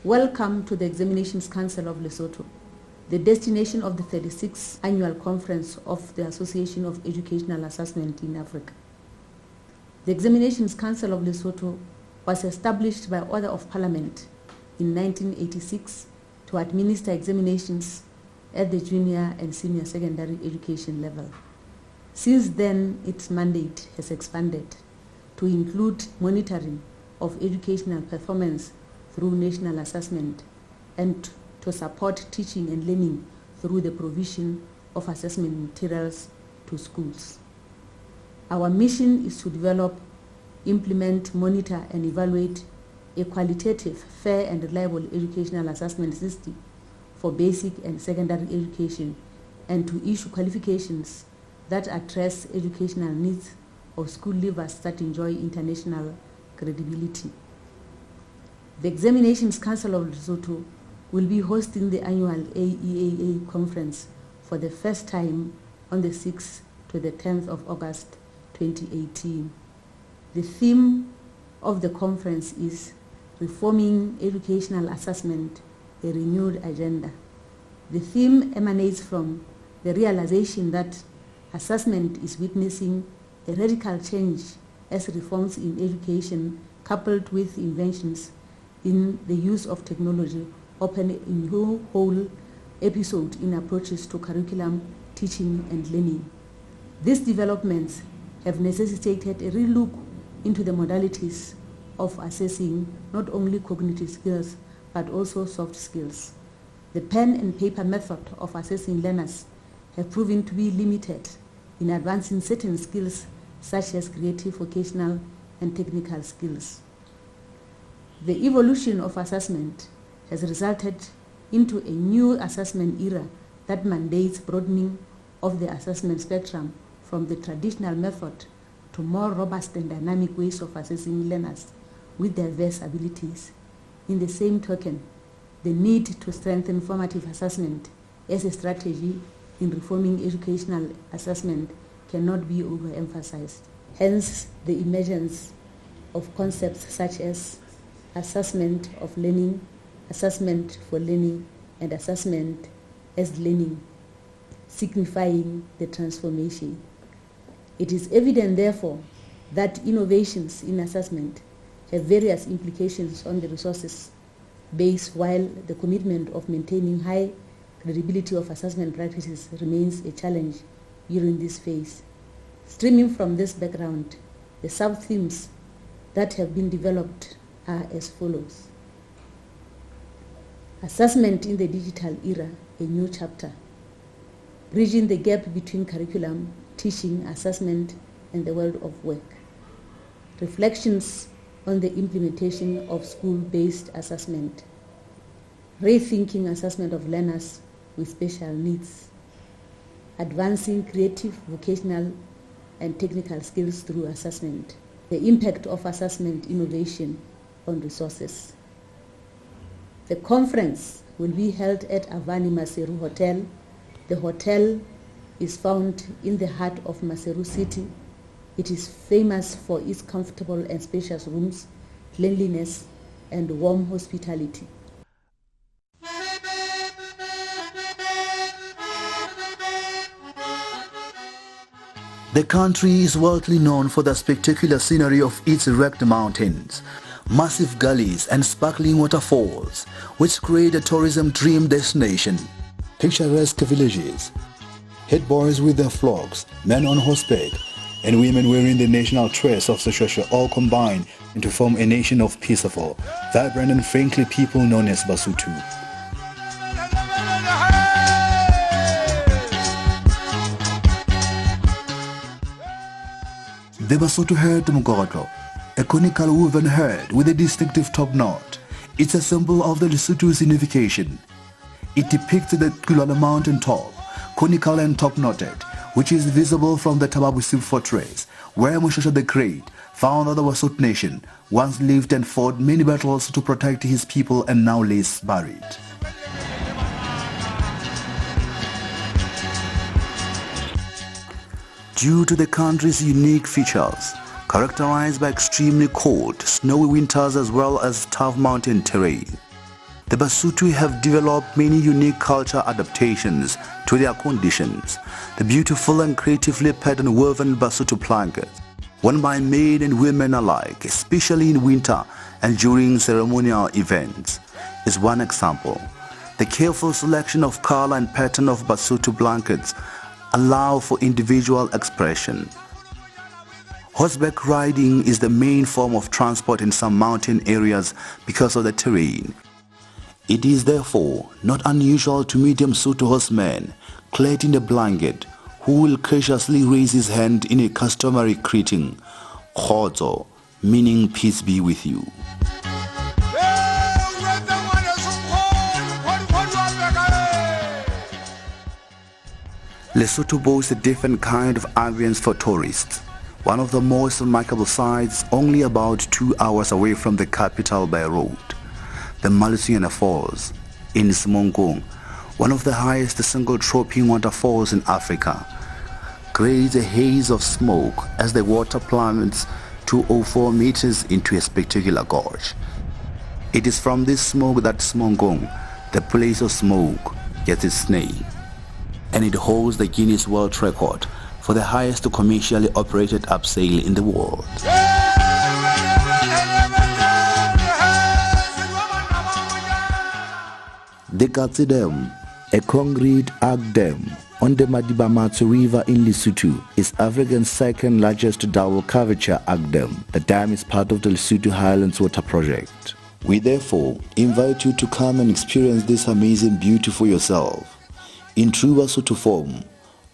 Welcome to the Examinations Council of Lesotho, the destination of the 36th Annual Conference of the Association of Educational Assessment in Africa. The Examinations Council of Lesotho was established by order of Parliament in 1986 to administer examinations at the junior and senior secondary education level. Since then, its mandate has expanded to include monitoring of educational performance through national assessment and to support teaching and learning through the provision of assessment materials to schools. Our mission is to develop, implement, monitor, and evaluate a qualitative, fair, and reliable educational assessment system for basic and secondary education and to issue qualifications that address educational needs of school leavers that enjoy international credibility. The Examinations Council of Lesotho will be hosting the annual AEAA conference for the first time on the 6th to the 10th of August 2018. The theme of the conference is Reforming Educational Assessment, a Renewed Agenda. The theme emanates from the realization that assessment is witnessing a radical change as reforms in education coupled with inventions in the use of technology open a whole episode in approaches to curriculum, teaching, and learning. These developments have necessitated a relook into the modalities of assessing not only cognitive skills but also soft skills. The pen and paper method of assessing learners have proven to be limited in advancing certain skills such as creative, vocational, and technical skills. The evolution of assessment has resulted into a new assessment era that mandates broadening of the assessment spectrum from the traditional method to more robust and dynamic ways of assessing learners with diverse abilities. In the same token, the need to strengthen formative assessment as a strategy in reforming educational assessment cannot be overemphasized. Hence, the emergence of concepts such as assessment of learning, assessment for learning, and assessment as learning, signifying the transformation. It is evident, therefore, that innovations in assessment have various implications on the resources base, while the commitment of maintaining high credibility of assessment practices remains a challenge during this phase. Stemming from this background, the sub-themes that have been developed are as follows. Assessment in the digital era, a new chapter. Bridging the gap between curriculum, teaching, assessment, and the world of work. Reflections on the implementation of school-based assessment. Rethinking assessment of learners with special needs. Advancing creative, vocational, and technical skills through assessment. The impact of assessment innovation on resources. The conference will be held at Avani Maseru Hotel. The hotel is found in the heart of Maseru City. It is famous for its comfortable and spacious rooms, cleanliness, and warm hospitality. The country is widely known for the spectacular scenery of its rugged mountains, massive gullies and sparkling waterfalls, which create a tourism dream destination. Picturesque villages, head boys with their flocks, men on horseback, and women wearing the national dress of Seshosha all combine to form a nation of peaceful, vibrant and friendly people known as Basotho. The Basotho herd Mugotlo, a conical woven herd with a distinctive top knot. It's a symbol of the Lesotho's unification. It depicts the Kulala mountain top, conical and top-knotted, which is visible from the Tababusi fortress, where Moshoeshoe the Great, founder of the Basotho nation, once lived and fought many battles to protect his people and now lays buried. Due to the country's unique features, characterized by extremely cold, snowy winters as well as tough mountain terrain, The Basotho have developed many unique culture adaptations to their conditions. The beautiful and creatively patterned woven Basotho blankets, worn by men and women alike, especially in winter and during ceremonial events, is one example. The careful selection of color and pattern of Basotho blankets allow for individual expression. Horseback riding is the main form of transport in some mountain areas because of the terrain. It is therefore not unusual to meet a Msotho horseman clad in a blanket who will graciously raise his hand in a customary greeting, Khotso, meaning peace be with you. Lesotho boasts a different kind of ambience for tourists. One of the most remarkable sights, only about 2 hours away from the capital by road, the Malusiana Falls in Smongong, one of the highest single dropping waterfalls in Africa, creates a haze of smoke as the water plummets 204 meters into a spectacular gorge. It is from this smoke that Smongong, the place of smoke, gets its name, and it holds the Guinness World Record for the highest commercially operated abseil in the world. The Katse Dam, a concrete arch dam on the Madibamatsu River in Lesotho, is Africa's second largest double curvature arch dam. The dam is part of the Lesotho Highlands Water Project. We therefore invite you to come and experience this amazing beauty for yourself. In true Basotho form,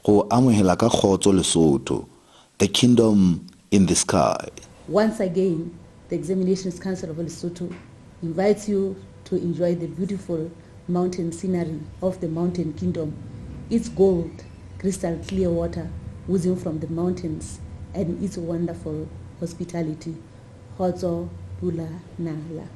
go amohela ka Khotso Lesotho, the kingdom in the sky. Once again, the Examinations Council of Lesotho invites you to enjoy the beautiful mountain scenery of the mountain kingdom. Its gold, crystal clear water oozing from the mountains, and its wonderful hospitality. Khotso Pula Nala.